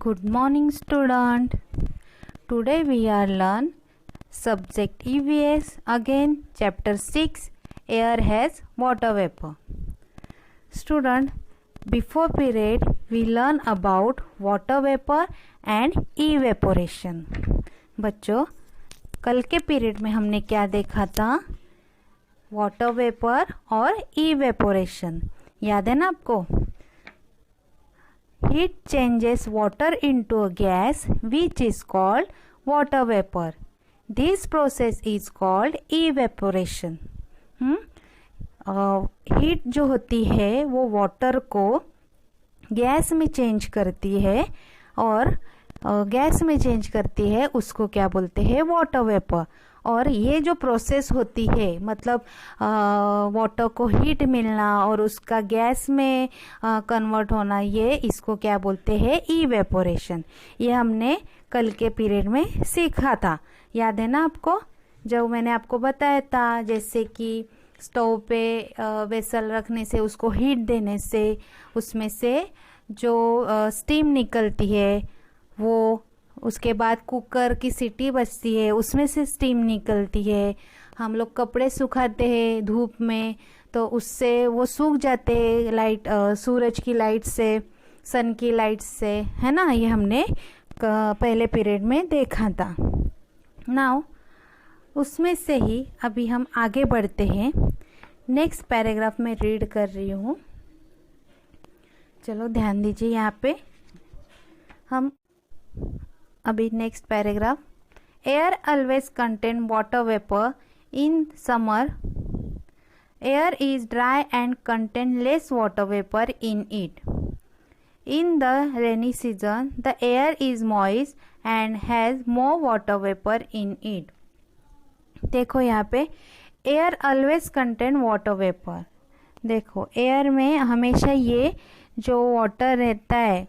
Good morning student. Today we are learn subject EVS again chapter 6 air has water vapor. Student, before period we learn about water vapor and evaporation. बच्चों कल के period में हमने क्या देखा था? Water vapour और evaporation. याद है ना आपको? Heat changes water into a gas which is called water vapor. This process is called evaporation. Heat जो होती है वो वाटर को गैस में चेंज करती है और गैस में चेंज करती है उसको क्या बोलते हैं? Water vapour. और ये जो प्रोसेस होती है मतलब वाटर को हीट मिलना और उसका गैस में कन्वर्ट होना, ये इसको क्या बोलते हैं? इवेपोरेशन. ये हमने कल के पीरियड में सीखा था. याद है ना आपको? जब मैंने आपको बताया था जैसे कि स्टोव पे वेसल रखने से, उसको हीट देने से उसमें से जो स्टीम निकलती है वो, उसके बाद कुकर की सीटी बजती है उसमें से स्टीम निकलती है. हम लोग कपड़े सुखाते हैं धूप में तो उससे वो सूख जाते हैं लाइट, सूरज की लाइट से, सन की लाइट से, है ना? ये हमने पहले पीरियड में देखा था. नाउ उसमें से ही अभी हम आगे बढ़ते हैं. नेक्स्ट पैराग्राफ में रीड कर रही हूँ. चलो ध्यान दीजिए यहाँ पे. हम अभी next paragraph. Air always contain water vapour. In summer air is dry and contain less water vapour in it. In the rainy season the air is moist and has more water vapour in it. देखो यहाँ पे air always contain water vapour. देखो air में हमेशा ये जो water रहता है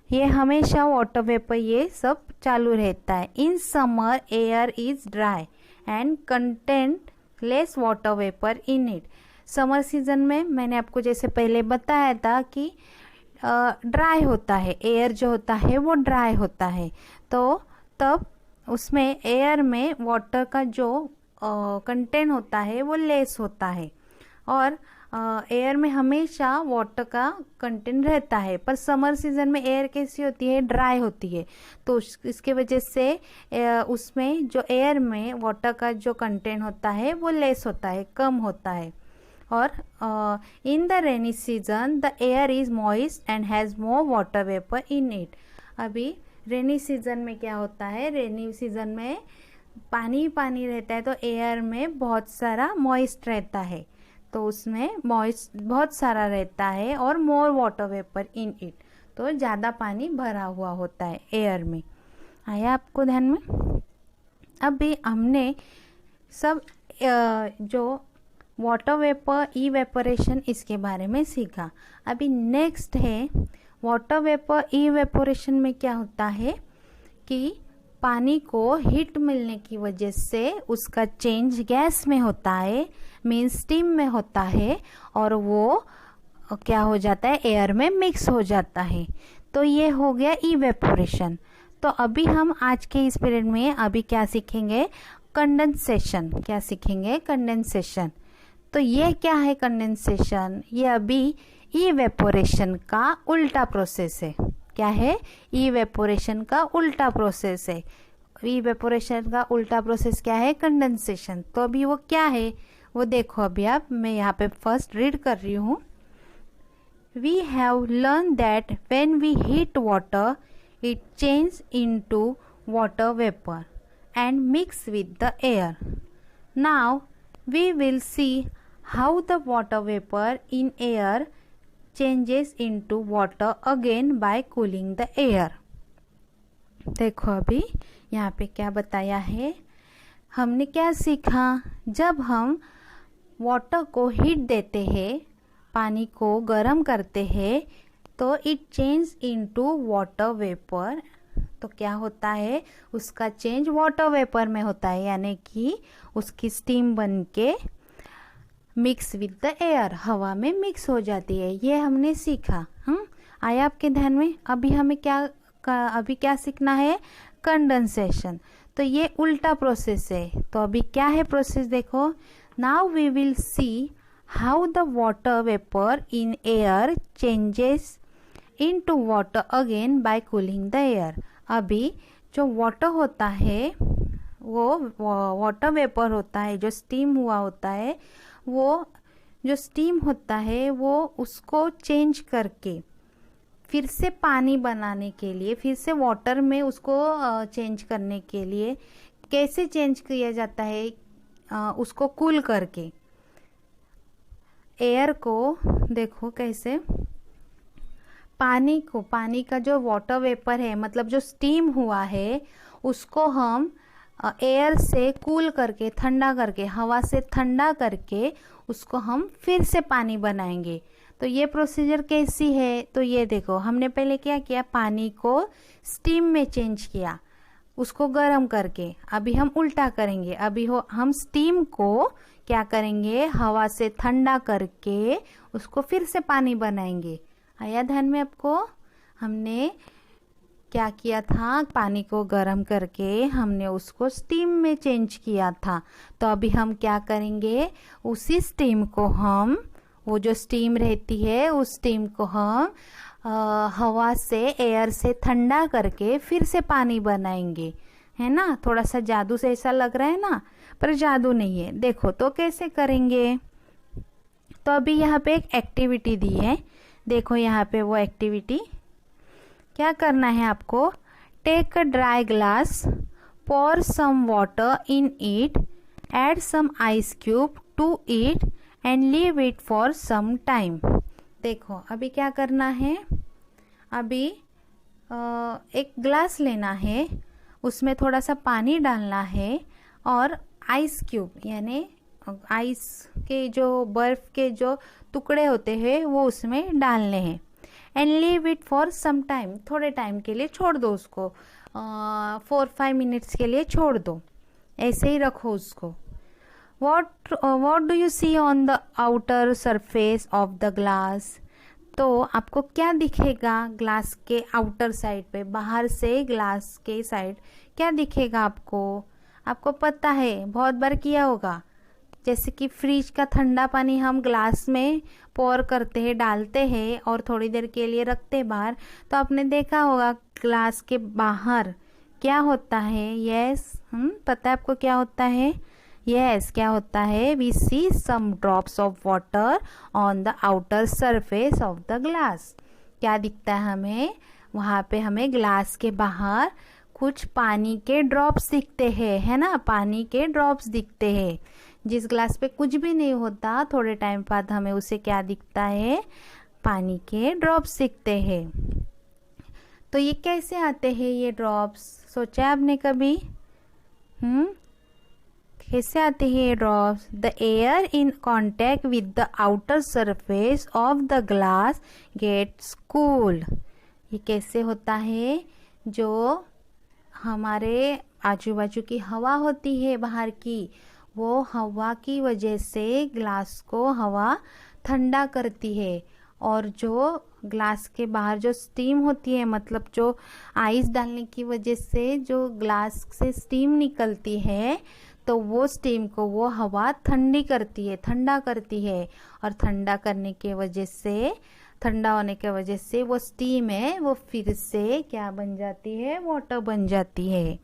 ये हमेशा वाटर वेपर ये सब चालू रहता है. In summer air is dry and contain less water vapour in it. Summer season में मैंने आपको जैसे पहले बताया था कि ड्राई होता है, एयर जो होता है वो ड्राई होता है. तो तब उसमें एयर में वाटर का जो कंटेंट होता है वो लेस होता है और एयर में हमेशा वाटर का कंटेंट रहता है. पर समर सीजन में एयर कैसी होती है? ड्राई होती है. तो इसके वजह से उसमें जो एयर में वाटर का जो कंटेंट होता है वो लेस होता है, कम होता है. और in the rainy season the air is moist and has more water vapour in it. अभी रेनी सीजन में क्या होता है? रेनी सीजन में पानी पानी रहता है तो एयर में बहुत सारा मॉइस्ट रहता है, तो उसमें मॉइस्ट बहुत सारा रहता है और more water vapour in it. तो ज़्यादा पानी भरा हुआ होता है एयर में. आया आपको ध्यान में? अभी हमने सब जो वाटर वेपर, इवेपोरेशन, इसके बारे में सीखा. अभी नेक्स्ट है वाटर वेपर इवेपोरेशन में क्या होता है कि पानी को हीट मिलने की वजह से उसका चेंज गैस में होता है, मीन स्टीम में होता है और वो क्या हो जाता है? एयर में मिक्स हो जाता है. तो ये हो गया इवेपोरेशन. तो अभी हम आज के इस पीरियड में अभी क्या सीखेंगे? कंडेंसेशन. क्या सीखेंगे? कंडेंसेशन. तो ये क्या है कंडेंसेशन? ये अभी इवेपोरेशन का उल्टा प्रोसेस है. क्या है? इवेपोरेशन का उल्टा प्रोसेस है. इवेपोरेशन का उल्टा प्रोसेस क्या है? कंडेंसेशन. तो अभी वो क्या है वो देखो. अभी आप, मैं यहाँ पे फर्स्ट रीड कर रही हूँ. We have learn that when we heat water it change into water vapour and mix with the air. Now we will see how the water vapour in air changes into water again by cooling the air. देखो अभी यहाँ पे क्या बताया है. हमने क्या सीखा? जब हम वाटर को हीट देते हैं, पानी को गर्म करते हैं, तो it change into water vapour. तो क्या होता है? उसका चेंज वाटर वेपर में होता है, यानी कि उसकी स्टीम बन के मिक्स विद द एयर, हवा में मिक्स हो जाती है. ये हमने सीखा. आया आपके ध्यान में? अभी हमें क्या अभी क्या सीखना है, कंडेंसेशन। तो ये उल्टा प्रोसेस है। तो अभी क्या है प्रोसेस देखो, now we will see how the water vapour in air changes into water again by cooling the air. अभी जो वाटर होता है, वो वाटर वेपर होता है, जो स्टीम हुआ होता है, वो जो स्टीम होता है वो उसको चेंज करके फिर से पानी बनाने के लिए, फिर से वाटर में उसको चेंज करने के लिए कैसे चेंज किया जाता है, उसको कूल करके। एयर को देखो कैसे, पानी का जो वाटर वेपर है, मतलब जो स्टीम हुआ है, उसको हम एयर से कूल करके, ठंडा करके, हवा से ठंडा करके उसको हम फिर से पानी बनाएंगे। तो ये प्रोसीजर कैसी है, तो ये देखो, हमने पहले क्या किया, पानी को स्टीम में चेंज किया, उसको गर्म करके। अभी हम उल्टा करेंगे, अभी हम स्टीम को क्या करेंगे, हवा से ठंडा करके उसको फिर से पानी बनाएंगे। आया ध्यान में आपको, हमने क्या किया था, पानी को गर्म करके हमने उसको स्टीम में चेंज किया था। तो अभी हम क्या करेंगे, उसी स्टीम को हम, वो जो स्टीम रहती है उस स्टीम को हम हवा से, एयर से ठंडा करके फिर से पानी बनाएंगे, है ना। थोड़ा सा जादू से ऐसा लग रहा है ना, पर जादू नहीं है। देखो तो कैसे करेंगे। तो अभी यहाँ पे एक एक्टिविटी दी है, देखो यहाँ पे वो एक्टिविटी, क्या करना है आपको, take a dry glass, pour some water in it, add some ice cube to it and leave it for some time। देखो अभी क्या करना है, अभी एक ग्लास लेना है, उसमें थोड़ा सा पानी डालना है और आइस क्यूब यानी आइस के जो बर्फ के जो टुकड़े होते हैं वो उसमें डालने हैं। And leave it for some time, थोड़े टाइम के लिए छोड़ दो उसको, 4-5 मिनट्स के लिए छोड़ दो, ऐसे ही रखो उसको। What do you see on the outer surface of the glass. तो आपको क्या दिखेगा ग्लास के आउटर साइड पे, बाहर से ग्लास के साइड क्या दिखेगा आपको पता है, बहुत बार किया होगा। जैसे कि फ्रिज का ठंडा पानी हम ग्लास में पोर करते हैं, डालते हैं और थोड़ी देर के लिए रखते हैं बाहर, तो आपने देखा होगा ग्लास के बाहर क्या होता है। यस, पता है आपको क्या होता है। यस, क्या होता है, we see some drops of water on the outer surface of the glass. क्या दिखता है हमें, वहाँ पे हमें ग्लास के बाहर कुछ पानी के ड्रॉप्स दिखते हैं, है ना, पानी के ड्रॉप्स दिखते हैं। जिस ग्लास पे कुछ भी नहीं होता, थोड़े टाइम बाद हमें उसे क्या दिखता है, पानी के ड्रॉप्स दिखते हैं। तो ये कैसे आते हैं ये ड्रॉप्स, सोचा आपने कभी? कैसे आते हैं ये drops? The air in contact with the outer surface of the glass gets cooled. ये कैसे होता है, जो हमारे आजू बाजू की हवा होती है बाहर की, वो हवा की वजह से ग्लास को हवा ठंडा करती है, और जो ग्लास के बाहर जो स्टीम होती है, मतलब जो आइस डालने की वजह से जो ग्लास से स्टीम निकलती है, तो वो स्टीम को वो हवा ठंडी करती है, ठंडा करती है, और ठंडा करने के वजह से, ठंडा होने के वजह से वो स्टीम है वो फिर से क्या बन जाती है, वाटर बन जाती है।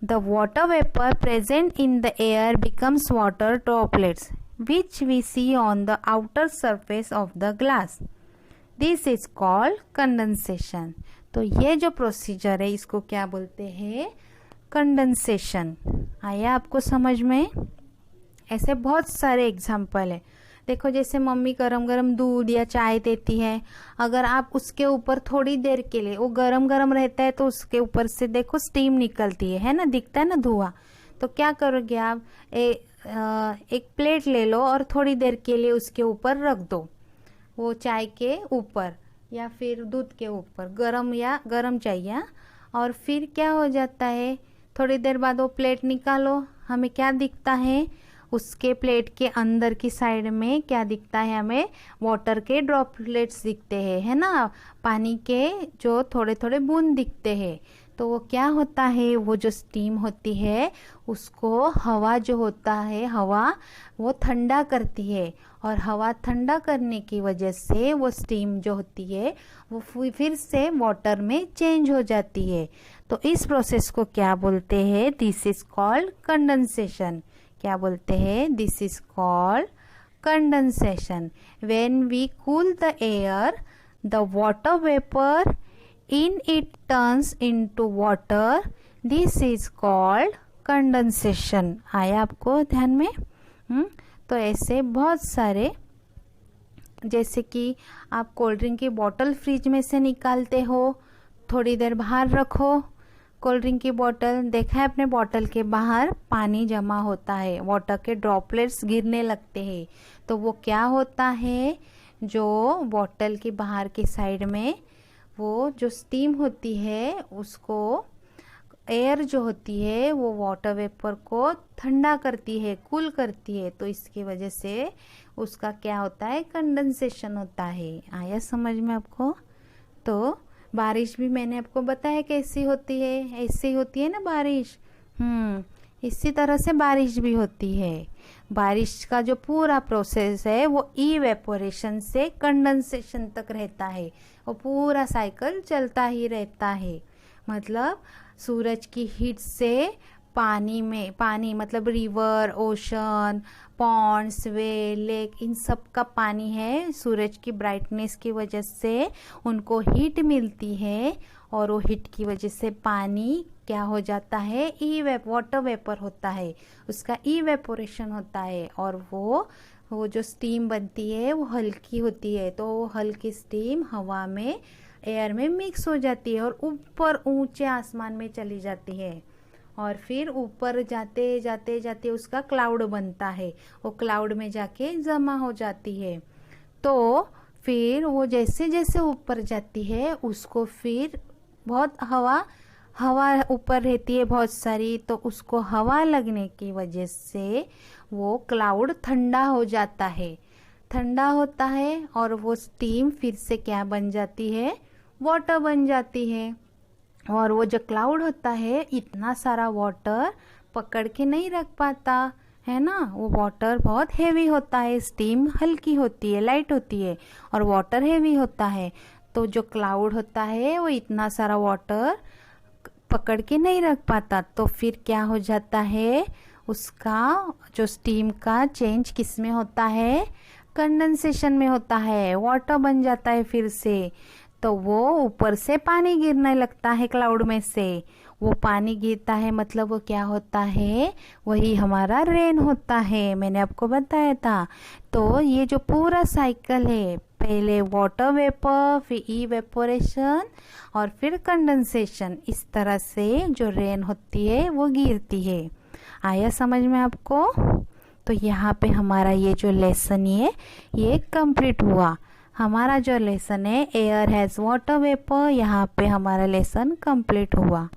The water vapor present in the air becomes water droplets, which we see on the outer surface of the glass. This is called condensation. तो ये जो प्रोसीजर है इसको क्या बोलते हैं, कंडेंसेशन। आया आपको समझ में? ऐसे बहुत सारे एग्जाम्पल है। देखो जैसे मम्मी गरम गरम दूध या चाय देती है, अगर आप उसके ऊपर थोड़ी देर के लिए, वो गरम गरम रहता है तो उसके ऊपर से देखो स्टीम निकलती है ना, दिखता है ना धुआं। तो क्या करोगे आप, एक प्लेट ले लो और थोड़ी देर के लिए उसके ऊपर रख दो, वो चाय के ऊपर या फिर दूध के ऊपर, गरम चाहिए। और फिर क्या हो जाता है, थोड़ी देर बाद वो प्लेट निकालो, हमें क्या दिखता है, उसके प्लेट के अंदर की साइड में क्या दिखता है, हमें वाटर के ड्रॉपलेट्स दिखते हैं, है ना, पानी के जो थोड़े थोड़े बूंद दिखते हैं। तो वो क्या होता है, वो जो स्टीम होती है उसको हवा जो होता है, हवा वो ठंडा करती है, और हवा ठंडा करने की वजह से वो स्टीम जो होती है वो फिर से वाटर में चेंज हो जाती है। तो इस प्रोसेस को क्या बोलते हैं, दिस इज कॉल्ड कंडेंसेशन। क्या बोलते हैं, this is called condensation. When we cool the air, the water vapour in it turns into water, this is called condensation। आया आपको ध्यान में? तो ऐसे बहुत सारे, जैसे कि आप कोल्ड ड्रिंक की बोतल फ्रिज में से निकालते हो, थोड़ी देर बाहर रखो कोल्ड ड्रिंक की बोतल, देखा है अपने बोतल के बाहर पानी जमा होता है, वाटर के ड्रॉपलेट्स गिरने लगते हैं। तो वो क्या होता है, जो बोतल के बाहर की साइड में वो जो स्टीम होती है उसको, एयर जो होती है वो वाटर वेपर को ठंडा करती है, कूल करती है। तो इसकी वजह से उसका क्या होता है, कंडेंसेशन होता है। आया समझ में आपको? तो बारिश भी मैंने आपको बताया कैसी होती है, ऐसी होती है ना बारिश। इसी तरह से बारिश भी होती है। बारिश का जो पूरा प्रोसेस है वो इवेपोरेशन से कंडेंसेशन तक रहता है, वो पूरा साइकिल चलता ही रहता है। मतलब सूरज की हीट से पानी में, पानी मतलब river, ocean, ponds, well, lake, इन सब का पानी है, सूरज की ब्राइटनेस की वजह से उनको हीट मिलती है, और वो हीट की वजह से पानी क्या हो जाता है, वाटर वेपर होता है, उसका इवेपोरेशन होता है, और वो जो स्टीम बनती है वो हल्की होती है। तो वो हल्की स्टीम हवा में, एयर में मिक्स हो जाती है और ऊपर ऊंचे आसमान में चली जाती है, और फिर ऊपर जाते जाते जाते उसका क्लाउड बनता है, वो क्लाउड में जाके जमा हो जाती है। तो फिर वो जैसे जैसे ऊपर जाती है उसको फिर बहुत हवा ऊपर रहती है बहुत सारी, तो उसको हवा लगने की वजह से वो क्लाउड ठंडा हो जाता है, ठंडा होता है, और वो स्टीम फिर से क्या बन जाती है, वाटर बन जाती है। और वो जो क्लाउड होता है इतना सारा वाटर पकड़ के नहीं रख पाता है ना, वो वाटर बहुत हेवी होता है, स्टीम हल्की होती है, लाइट होती है, और वाटर हेवी होता है। तो जो क्लाउड होता है वो इतना सारा वाटर पकड़ के नहीं रख पाता, तो फिर क्या हो जाता है, उसका जो स्टीम का चेंज किस में होता है, कंडेंसेशन में होता है, वाटर बन जाता है फिर से। तो वो ऊपर से पानी गिरने लगता है क्लाउड में से, वो पानी गिरता है मतलब वो क्या होता है, वही हमारा रेन होता है, मैंने आपको बताया था। तो ये जो पूरा साइकिल है, पहले वाटर वेपर, फिर इवेपोरेशन, और फिर कंडेंसेशन, इस तरह से जो रेन होती है वो गिरती है। आया समझ में आपको? तो यहाँ पे हमारा ये जो लेसन ये कंप्लीट हुआ। हमारा जो लेसन है एयर हैज़ वाटर वेपर, यहाँ पे हमारा लेसन कंप्लीट हुआ।